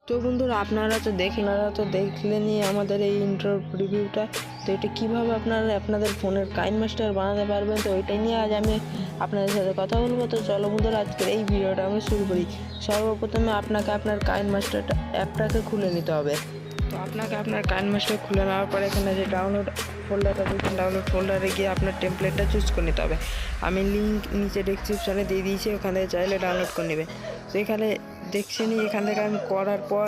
তো বন্ধুরা আপনারা তো দেখলেনই আমাদের এই ইন্ট্রো রিভিউটা। তো এটা কীভাবে আপনারা আপনাদের ফোনের কাইনমাস্টার বানাতে পারবেন, তো এটা নিয়ে আজ আমি আপনাদের সাথে কথা বলবো। তো চলো বন্ধুরা আজকের এই ভিডিওটা আমরা শুরু করি। সর্বপ্রথমে আপনাকে আপনার কাইনমাস্টারটা অ্যাপটাকে খুলে নিতে হবে। তো আপনাকে আপনার কাইনমাস্টার খুলে নেওয়ার পরে এখানে যে ডাউনলোড ফোল্ডারটা দেখুন, ডাউনলোড ফোল্ডারে গিয়ে আপনার টেমপ্লেটটা চুজ করে নিতে হবে। আমি লিঙ্ক নিচে ডেসক্রিপশনে দিয়ে দিয়েছি, ওখান থেকে চাইলে ডাউনলোড করে নেবে। তো এখানে দেখছেন এখান থেকে আমি করার পর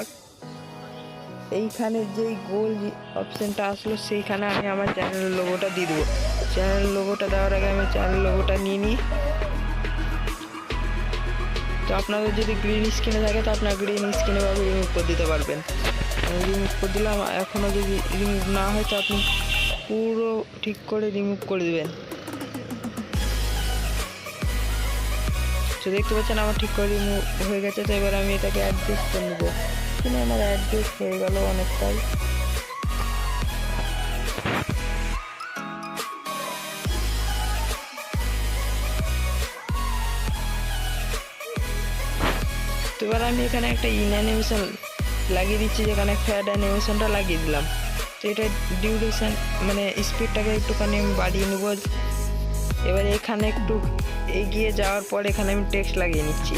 এইখানে যেই গোল অপশানটা আসলো সেইখানে আমি আমার চ্যানেলের লোগোটা দিয়ে দেবো। চ্যানেলের লোগোটা দেওয়ার আগে আমি চ্যানেল লোগোটা নিয়ে নিই। তো আপনাদের যদি গ্রিন স্ক্রিনে থাকে তো আপনার গ্রিন স্ক্রিনে ভাবে রিমুভ করে দিতে পারবেন। আমি রিমুভ করে দিলাম। এখনও যদি রিমুভ না হয় তো আপনি পুরো ঠিক করে রিমুভ করে দেবেন। তো দেখতে পাচ্ছেন আমার ঠিক করে রিমুভ হয়ে গেছে। তো এবার আমি এটাকে অ্যাডজাস্ট করে নেবো। কিন্তু আমার অ্যাডজাস্ট হয়ে গেল অনেকটাই। তো এবার আমি এখানে একটা ইন অ্যানিমেশন লাগিয়ে দিচ্ছি, যেখানে ফ্যাড অ্যানিমেশনটা লাগিয়ে দিলাম। তো এটা ডিউরেশন মানে স্পিডটাকে একটুখানি আমি বাড়িয়ে নেব। এবার এখানে একটু এগিয়ে যাওয়ার পর এখানে আমি টেক্সট লাগিয়ে নিচ্ছি।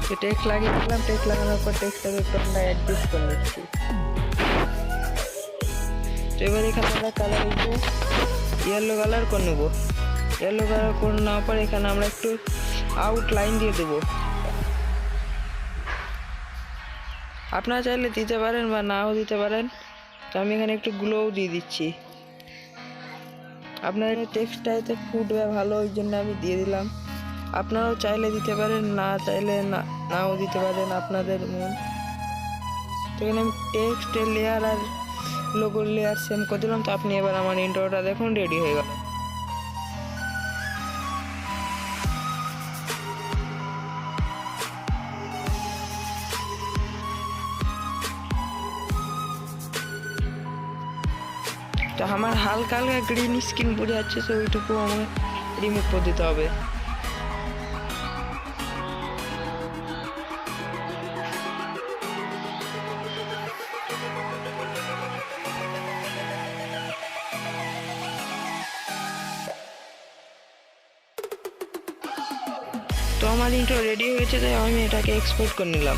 তো টেক্সট লাগিয়ে দিলাম। টেক্সট লাগানোর পর টেক্সটটাকে একটু আমরা অ্যাডজাস্ট করে নিচ্ছি। তো এবার এখানে আমরা কালার দেবো, ইয়েলো কালার করে নেবো। ইয়েলো কালার করে নেওয়ার পর এখানে আমরা একটু আউটলাইন দিয়ে দেবো। আপনারা চাইলে দিতে পারেন বা নাও দিতে পারেন। তো আমি এখানে একটু গ্লোও দিয়ে দিচ্ছি। আপনার টেক্সটটা এতে ফুটবে ভালো, ওই জন্য আমি দিয়ে দিলাম। আপনারাও চাইলে দিতে পারেন, না চাইলে নাও দিতে পারেন, আপনাদের মন। তো এখানে আমি টেক্সটের লেয়ার আর লোগোর লেয়ার সেম করে দিলাম। তো আপনি এবার আমার ইন্ট্রোটা দেখুন রেডি হয়ে গেল। তো আমার হালকা হালকা গ্রিন স্ক্রিন বোঝা যাচ্ছে, তো ওইটুকু আমাকে রিমুভ করে দিতে হবে। তো আমার ইন্ট্রো রেডি হয়ে গেছে, তাই আমি এটাকে এক্সপোর্ট করে নিলাম।